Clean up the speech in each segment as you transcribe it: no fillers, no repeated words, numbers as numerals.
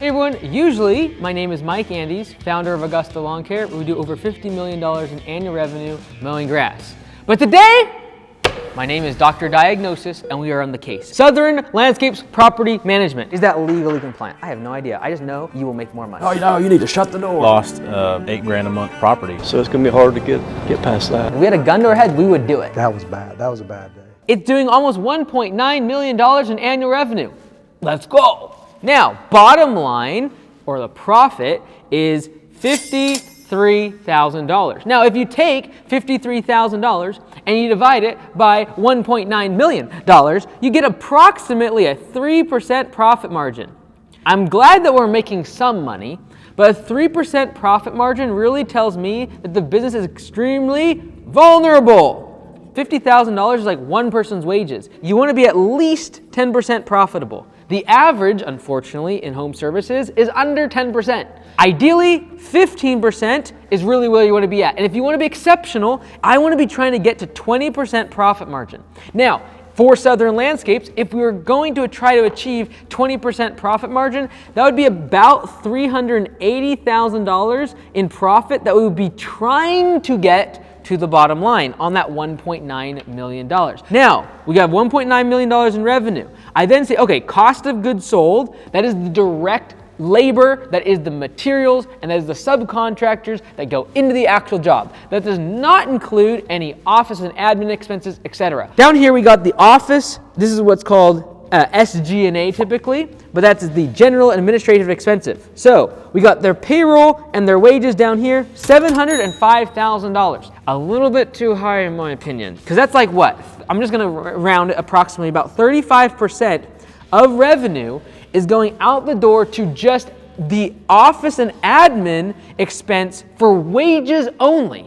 everyone, usually my name is Mike Andes, founder of Augusta Lawn Care. We do over $50 million in annual revenue mowing grass. But today, my name is Dr. Diagnosis, and we are on the case. Southern Landscapes Property Management. Is that legally compliant? I have no idea. I just know you will make more money. Oh, you know, you need to shut the door. Lost $8,000 a month property. So it's gonna be hard to get past that. If we had a gun to our heads, we would do it. That was bad. That was a bad day. It's doing almost $1.9 million in annual revenue. Let's go. Now, bottom line, or the profit, is $53,000. Now, if you take $53,000 and you divide it by $1.9 million, you get approximately a 3% profit margin. I'm glad that we're making some money, but a 3% profit margin really tells me that the business is extremely vulnerable. $50,000 is like one person's wages. You want to be at least 10% profitable. The average, unfortunately, in home services is under 10%. Ideally, 15% is really where you want to be at. And if you want to be exceptional, I want to be trying to get to 20% profit margin. Now, for Southern Landscapes, if we were going to try to achieve 20% profit margin, that would be about $380,000 in profit that we would be trying to get to the bottom line on that $1.9 million. Now, we got $1.9 million in revenue. I then say, okay, cost of goods sold, that is the direct labor, that is the materials, and that is the subcontractors that go into the actual job. That does not include any office and admin expenses, etc. Down here we got the office. This is what's called SG&A typically, but that's the general and administrative expenses. So we got their payroll and their wages down here, $705,000. A little bit too high in my opinion, because that's like what? I'm just gonna round it approximately about 35% of revenue is going out the door to just the office and admin expense for wages only.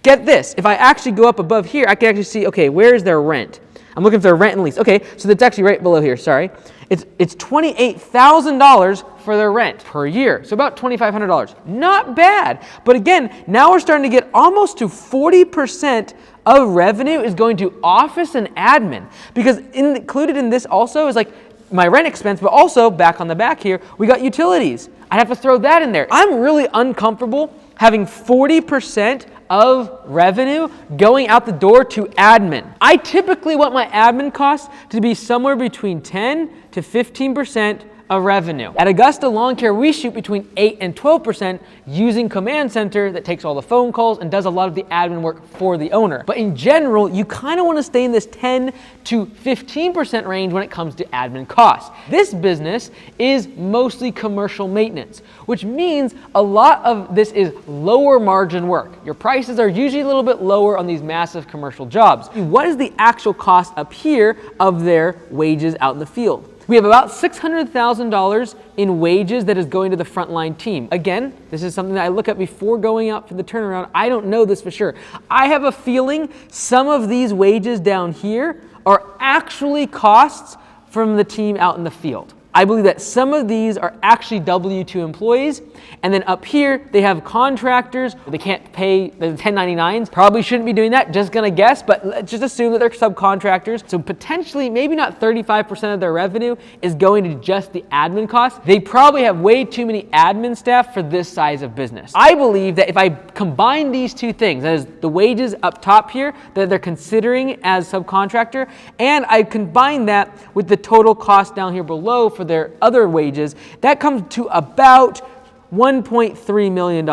Get this, if I actually go up above here, I can actually see, okay, where is their rent? I'm looking for their rent and lease. Okay, so that's actually right below here, sorry. It's $28,000 for their rent per year, so about $2,500. Not bad, but again, now we're starting to get almost to 40% of revenue is going to office and admin, because included in this also is like my rent expense, but also back on the back here, we got utilities. I'd have to throw that in there. I'm really uncomfortable having 40% of revenue going out the door to admin. I typically want my admin costs to be somewhere between 10 to 15% of revenue. At Augusta Lawn Care, we shoot between 8 and 12% using Command Center that takes all the phone calls and does a lot of the admin work for the owner. But in general, you kind of want to stay in this 10 to 15% range when it comes to admin costs. This business is mostly commercial maintenance, which means a lot of this is lower margin work. Your prices are usually a little bit lower on these massive commercial jobs. What is the actual cost up here of their wages out in the field? We have about $600,000 in wages that is going to the frontline team. Again, this is something that I look at before going out for the turnaround. I don't know this for sure. I have a feeling some of these wages down here are actually costs from the team out in the field. I believe that some of these are actually W-2 employees, and then up here they have contractors. They can't pay the 1099s. Probably shouldn't be doing that, just gonna guess, but let's just assume that they're subcontractors. So potentially, maybe not 35% of their revenue is going to just the admin costs. They probably have way too many admin staff for this size of business. I believe that if I combine these two things, that is the wages up top here that they're considering as subcontractor, and I combine that with the total cost down here below for their other wages, that comes to about $1.3 million,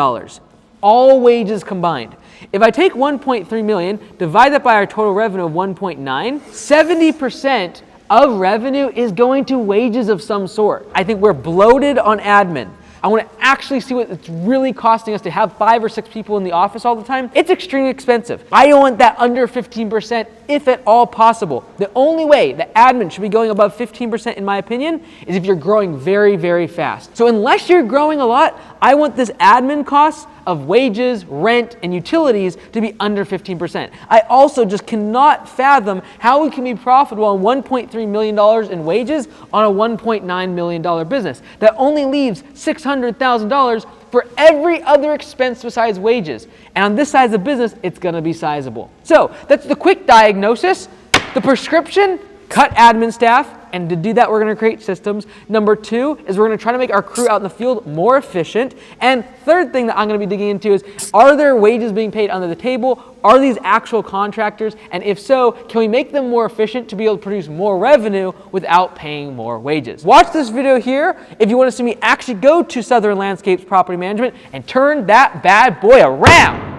all wages combined. If I take $1.3 million, divide that by our total revenue of 1.9, 70% of revenue is going to wages of some sort. I think we're bloated on admin. I want to actually see what it's really costing us to have 5 or 6 people in the office all the time. It's extremely expensive. I want that under 15%, if at all possible. The only way the admin should be going above 15%, in my opinion, is if you're growing very, very fast. So unless you're growing a lot, I want this admin costs of wages, rent, and utilities to be under 15%. I also just cannot fathom how we can be profitable on $1.3 million in wages on a $1.9 million business. That only leaves $600,000 for every other expense besides wages. And on this size of business, it's gonna be sizable. So that's the quick diagnosis. The prescription, cut admin staff, and to do that, we're gonna create systems. Number 2 is we're gonna try to make our crew out in the field more efficient. And third thing that I'm gonna be digging into is, are there wages being paid under the table? Are these actual contractors? And if so, can we make them more efficient to be able to produce more revenue without paying more wages? Watch this video here if you wanna see me actually go to Southern Landscapes Property Management and turn that bad boy around.